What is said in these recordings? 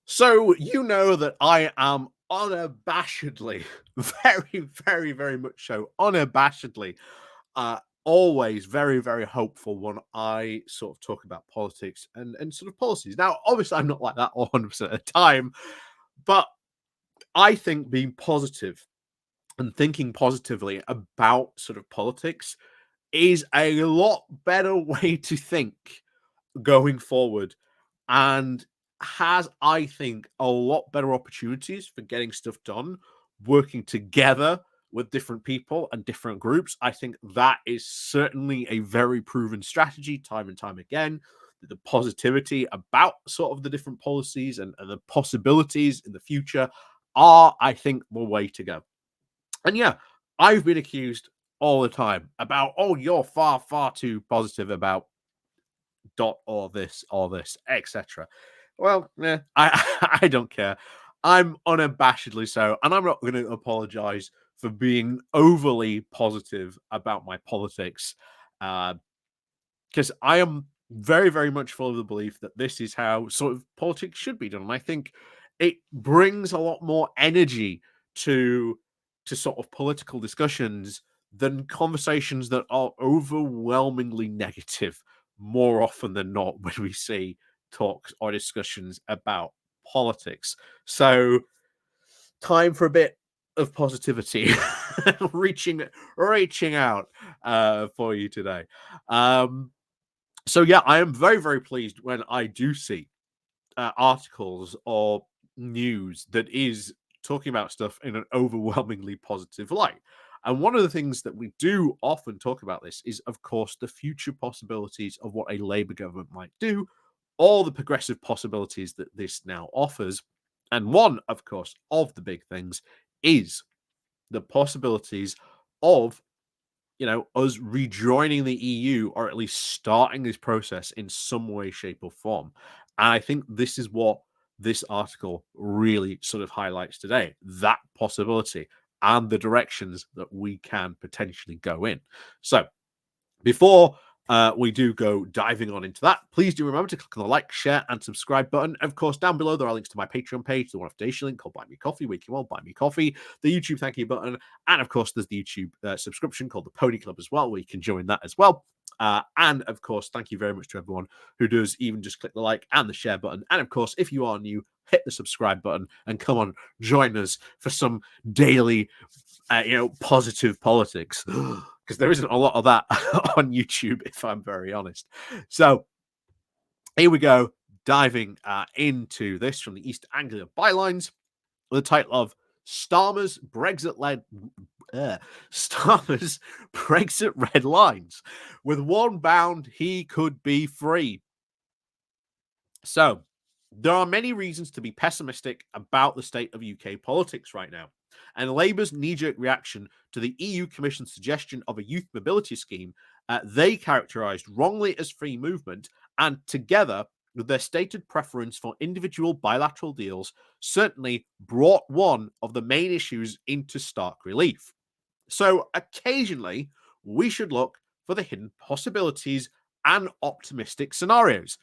So you know that I am unabashedly, very much so, unabashedly, always very hopeful when I sort of talk about politics and sort of policies. Now, obviously, I'm not like that 100% of the time, but I think being positive and thinking positively about sort of politics is a lot better way to think going forward and has, I think, a lot better opportunities for getting stuff done, working together with different people and different groups. I think that is certainly a very proven strategy time and time again. The positivity about sort of the different policies and the possibilities in the future are, I think, the way to go. And yeah, I've been accused all the time about, oh, you're far too positive about dot or this, etc. Well, yeah, I I don't care. I'm unabashedly so, and I'm not going to apologize for being overly positive about my politics, because I am very much full of the belief that this is how sort of politics should be done. And I think it brings a lot more energy to sort of political discussions than conversations that are overwhelmingly negative more often than not when we see talks or discussions about politics. So time for a bit of positivity reaching out for you today. Um so yeah, I am very pleased when I do see articles or news that is talking about stuff in an overwhelmingly positive light. And one of the things that we do often talk about this is, of course, the future possibilities of what a Labour government might do, all the progressive possibilities that this now offers. And one, of course, of the big things is the possibilities of us rejoining the EU or at least starting this process in some way, shape, or form. And I think this is what this article really sort of highlights today, that possibility and the directions that we can potentially go in. So before we do go diving on into that, please do remember to click on the like, share, and subscribe button. Of course, down below there are links to my Patreon page, the one-off donation link called Buy Me Coffee, where you can buy me coffee, the YouTube thank you button, and of course, there's the YouTube subscription called the Pony Club as well, where you can join that as well. And of course, thank you very much to everyone who does even just click the like and the share button. And of course, if you are new, hit the subscribe button and come on, join us for some daily, positive politics. Because there isn't a lot of that on YouTube, if I'm very honest. So here we go, diving into this from the East Anglia Bylines, with the title of Starmer's Brexit-led Starmer's Brexit red lines. With one bound, he could be free. So there are many reasons to be pessimistic about the state of UK politics right now. And Labour's knee-jerk reaction to the EU Commission's suggestion of a youth mobility scheme, they characterised wrongly as free movement, and together with their stated preference for individual bilateral deals, certainly brought one of the main issues into stark relief. So occasionally, we should look for the hidden possibilities and optimistic scenarios.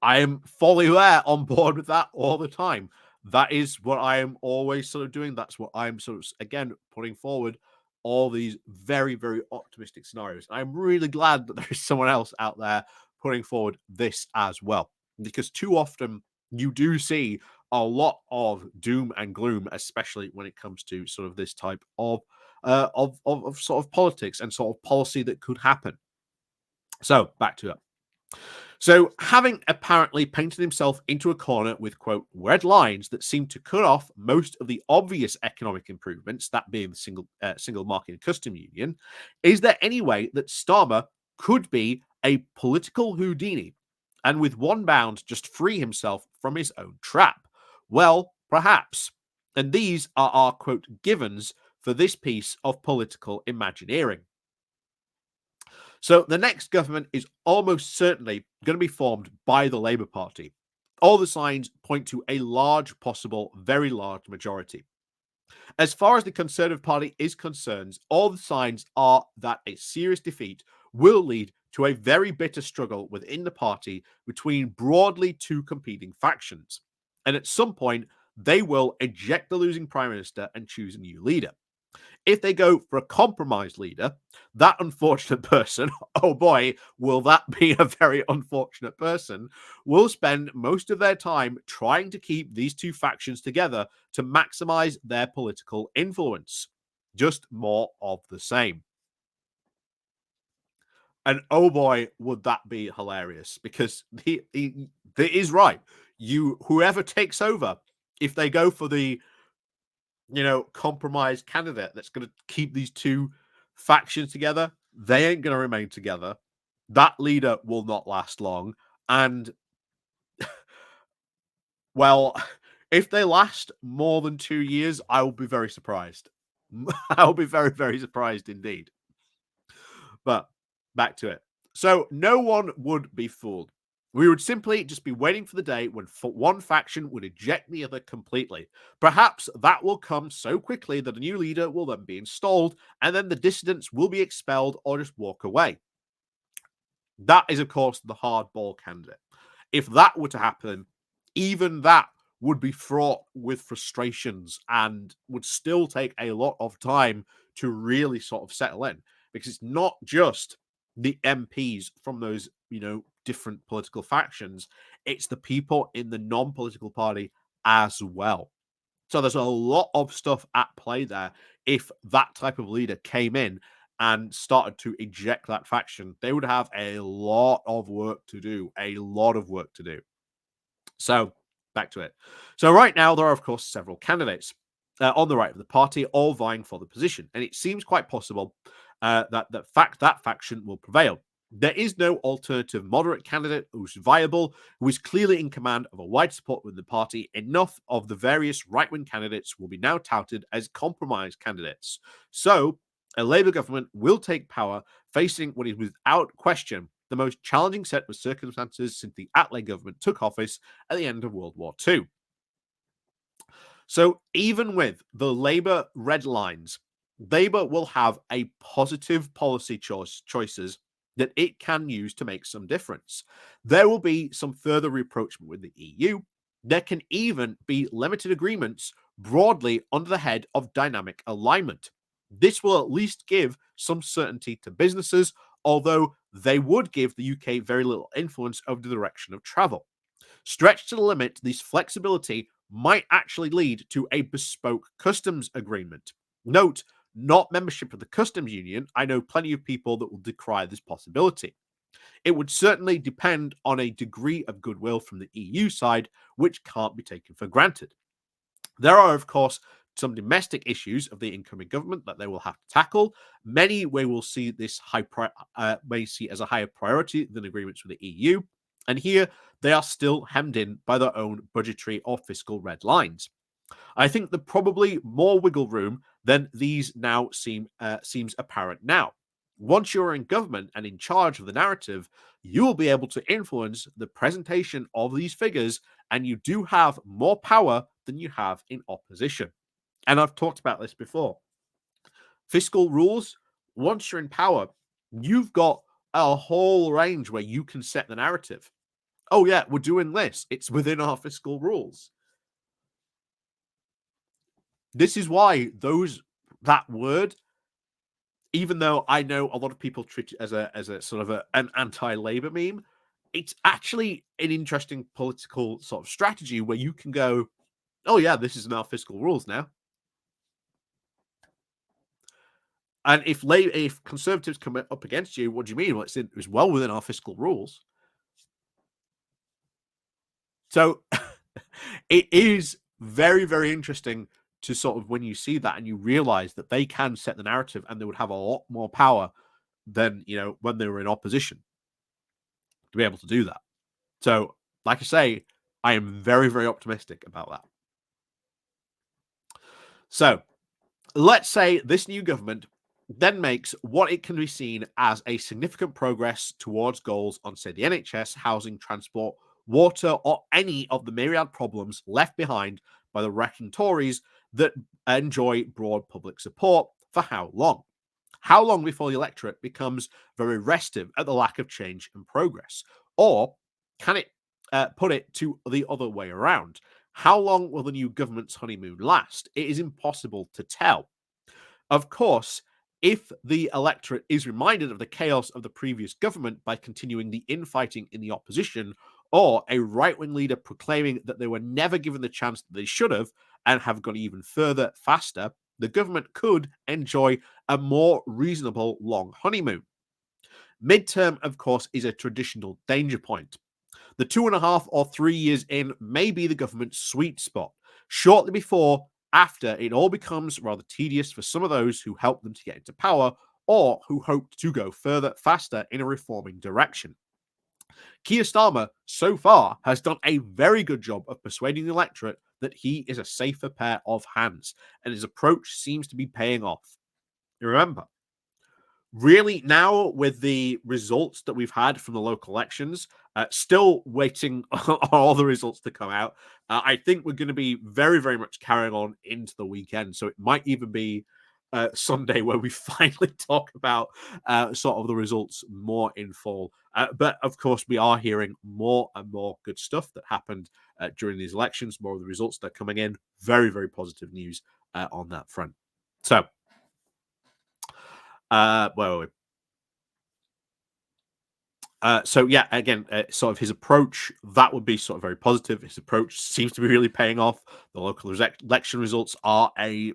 I am fully there on board with that all the time. That is what I am always sort of doing. That's what I'm sort of, again, putting forward all these very optimistic scenarios. I'm really glad that there is someone else out there putting forward this as well, because too often you do see a lot of doom and gloom, especially when it comes to sort of this type of sort of politics and sort of policy that could happen. So back to it. So, having apparently painted himself into a corner with, quote, red lines that seem to cut off most of the obvious economic improvements, that being the single market and custom union, is there any way that Starmer could be a political Houdini and with one bound just free himself from his own trap? Well, perhaps. And these are our, quote, givens for this piece of political imagineering. So the next government is almost certainly going to be formed by the Labour Party. All the signs point to a large, possible, very large majority. As far as the Conservative Party is concerned, all the signs are that a serious defeat will lead to a very bitter struggle within the party between broadly two competing factions. And at some point, they will eject the losing prime minister and choose a new leader. If they go for a compromised leader, that unfortunate person, oh boy, will that be a very unfortunate person, will spend most of their time trying to keep these two factions together to maximize their political influence. Just more of the same. And oh boy, would that be hilarious, because he is right. Whoever takes over, if they go for the compromised candidate that's going to keep these two factions together, they ain't going to remain together. That leader will not last long. And, well, if they last more than 2 years, I will be very surprised. I'll be very, very surprised indeed. But back to it. So no one would be fooled. We would simply just be waiting for the day when one faction would eject the other completely. Perhaps that will come so quickly that a new leader will then be installed, and then the dissidents will be expelled or just walk away. That is, of course, the hardball candidate. If that were to happen, even that would be fraught with frustrations and would still take a lot of time to really sort of settle in, because it's not just the MPs from those, different political factions, it's the people in the non-political party as well. So there's a lot of stuff at play there. If that type of leader came in and started to eject that faction, they would have a lot of work to do, a lot of work to do. So back to it. So right now, there are, of course, several candidates on the right of the party, all vying for the position. And it seems quite possible that faction will prevail. There is no alternative moderate candidate who's viable, who is clearly in command of a wide support within the party. Enough of the various right-wing candidates will be now touted as compromise candidates. So a Labour government will take power, facing what is without question the most challenging set of circumstances since the Attlee government took office at the end of World War II. So even with the Labour red lines, Labour will have a positive policy choices that it can use to make some difference. There will be some further rapprochement with the EU. There can even be limited agreements broadly under the head of dynamic alignment. This will at least give some certainty to businesses, although they would give the UK very little influence over the direction of travel. Stretched to the limit, this flexibility might actually lead to a bespoke customs agreement. Note, not membership of the customs union. I know plenty of people that will decry this possibility. It would certainly depend on a degree of goodwill from the EU side, which can't be taken for granted. There are, of course, some domestic issues of the incoming government that they will have to tackle. Many we will see this may see as a higher priority than agreements with the EU. And here they are still hemmed in by their own budgetary or fiscal red lines. I think there's probably more wiggle room than these now seems apparent now. Once you're in government and in charge of the narrative, you will be able to influence the presentation of these figures, and you do have more power than you have in opposition. And I've talked about this before. Fiscal rules, once you're in power, you've got a whole range where you can set the narrative. Oh yeah, we're doing this. It's within our fiscal rules. This is why that word, even though I know a lot of people treat it as a sort of an anti-Labour meme, it's actually an interesting political sort of strategy where you can go, oh yeah, this is in our fiscal rules now. And if Conservatives come up against you, what do you mean? Well, it's well within our fiscal rules. So it is very, very interesting to sort of, when you see that and you realize that they can set the narrative and they would have a lot more power than, when they were in opposition to be able to do that. So, like I say, I am very, very optimistic about that. So, let's say this new government then makes what it can be seen as a significant progress towards goals on, say, the NHS, housing, transport, water, or any of the myriad problems left behind by the wrecking Tories that enjoy broad public support for how long? How long before the electorate becomes very restive at the lack of change and progress? Or can it put it to the other way around? How long will the new government's honeymoon last? It is impossible to tell. Of course, if the electorate is reminded of the chaos of the previous government by continuing the infighting in the opposition, or a right wing leader proclaiming that they were never given the chance that they should have and have gone even further faster, the government could enjoy a more reasonable long honeymoon. Midterm, of course, is a traditional danger point. The 2.5 or 3 years in may be the government's sweet spot, shortly before, after it all becomes rather tedious for some of those who helped them to get into power or who hoped to go further, faster in a reforming direction. Keir Starmer, so far, has done a very good job of persuading the electorate that he is a safer pair of hands, and his approach seems to be paying off. Remember, really now with the results that we've had from the local elections, still waiting on all the results to come out. I think we're going to be very, very much carrying on into the weekend. So it might even be Sunday where we finally talk about sort of the results more in full. But of course, we are hearing more and more good stuff that happened during these elections, more of the results that are coming in. Very, very positive news on that front. So, where were we? So yeah, again, sort of his approach that would be sort of very positive. His approach seems to be really paying off. The local election results are a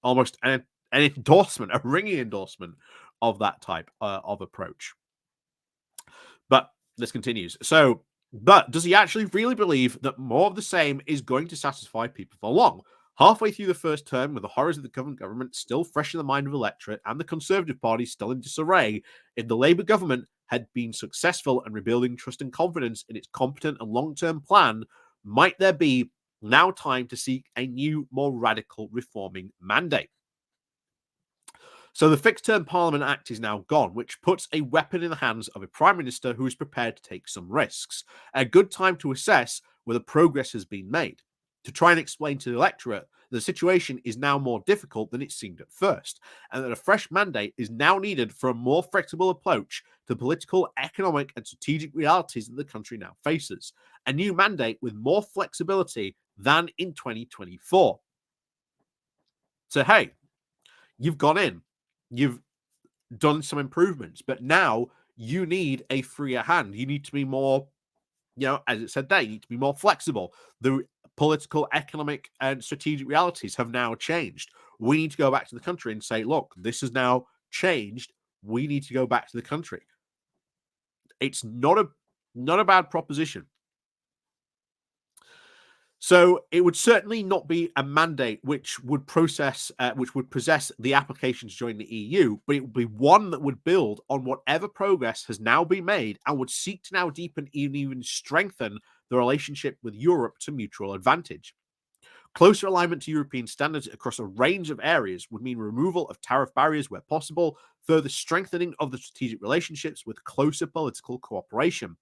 almost an endorsement, a ringing endorsement of that type of approach. But this continues. So, but does he actually really believe that more of the same is going to satisfy people for long? Halfway through the first term, with the horrors of the current government still fresh in the mind of the electorate and the Conservative Party still in disarray, if the Labour government had been successful in rebuilding trust and confidence in its competent and long-term plan, might there be now time to seek a new, more radical reforming mandate? So the Fixed Term Parliament Act is now gone, which puts a weapon in the hands of a Prime Minister who is prepared to take some risks. A good time to assess whether progress has been made. To try and explain to the electorate that the situation is now more difficult than it seemed at first, and that a fresh mandate is now needed for a more flexible approach to political, economic, and strategic realities that the country now faces. A new mandate with more flexibility than in 2024. So, hey, you've gone in, you've done some improvements, but now you need a freer hand. You need to be more, as it said there, you need to be more flexible. The political, economic, and strategic realities have now changed. We need to go back to the country and say, look, this has now changed. We need to go back to the country. It's not a bad proposition. So it would certainly not be a mandate which would possess the application to join the EU, but it would be one that would build on whatever progress has now been made and would seek to now deepen and even strengthen the relationship with Europe to mutual advantage. Closer alignment to European standards across a range of areas would mean removal of tariff barriers where possible, further strengthening of the strategic relationships with closer political cooperation.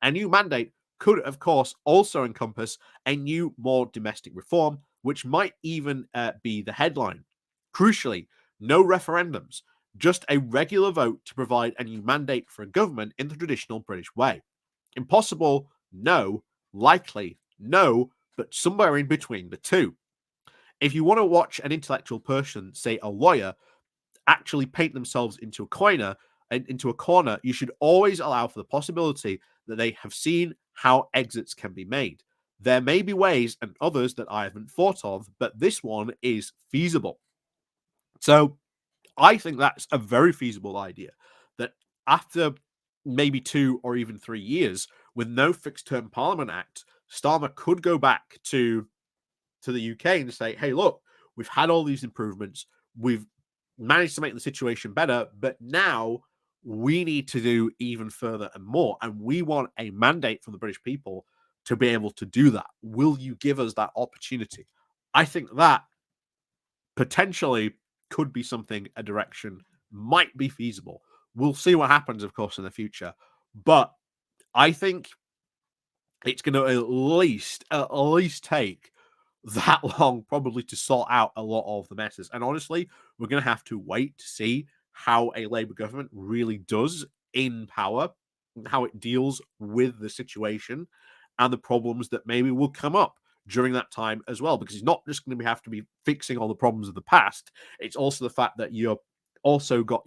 A new mandate could, of course, also encompass a new, more domestic reform, which might even be the headline. Crucially, no referendums, just a regular vote to provide a new mandate for a government in the traditional British way. Impossible? No. Likely? No. But somewhere in between the two. If you want to watch an intellectual person, say a lawyer, actually paint themselves into a corner, you should always allow for the possibility that they have seen how exits can be made. There may be ways and others that I haven't thought of, but this one is feasible. So I think that's a very feasible idea that after maybe 2 or even 3 years with no fixed term Parliament Act, Starmer could go back to the UK and say, hey, look, we've had all these improvements. We've managed to make the situation better, but now we need to do even further and more. And we want a mandate from the British people to be able to do that. Will you give us that opportunity? I think that potentially could be something, a direction might be feasible. We'll see what happens, of course, in the future. But I think it's going to at least take that long probably to sort out a lot of the messes. And honestly, we're going to have to wait to see how a Labour government really does in power, how it deals with the situation and the problems that maybe will come up during that time as well. Because it's not just going to have to be fixing all the problems of the past. It's also the fact that you're also got,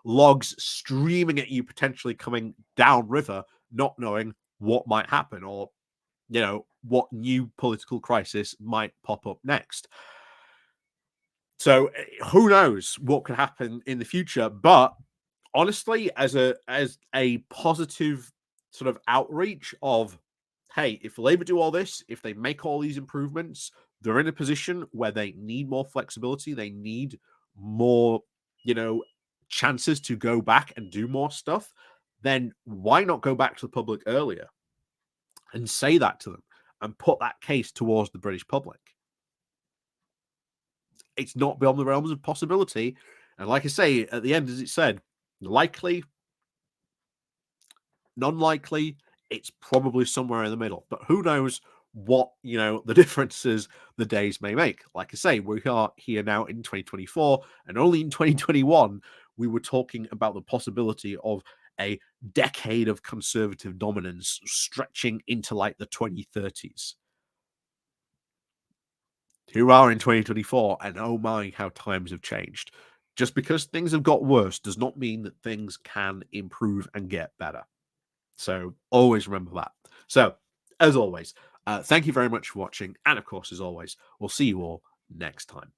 logs streaming at you, potentially coming downriver, not knowing what might happen, or what new political crisis might pop up next. So who knows what could happen in the future? But honestly, as a positive sort of outreach of, hey, if Labour do all this, if they make all these improvements, they're in a position where they need more flexibility, they need more, you know, chances to go back and do more stuff. Then why not go back to the public earlier and say that to them and put that case towards the British public? It's not beyond the realms of possibility. And like I say, at the end, as it said, likely, non-likely, it's probably somewhere in the middle. But who knows what, the differences the days may make. Like I say, we are here now in 2024, and only in 2021 we were talking about the possibility of a decade of conservative dominance stretching into like the 2030s. Here we are in 2024, and oh my, how times have changed. Just because things have got worse does not mean that things can improve and get better. So always remember that. So, as always, thank you very much for watching. And of course, as always, we'll see you all next time.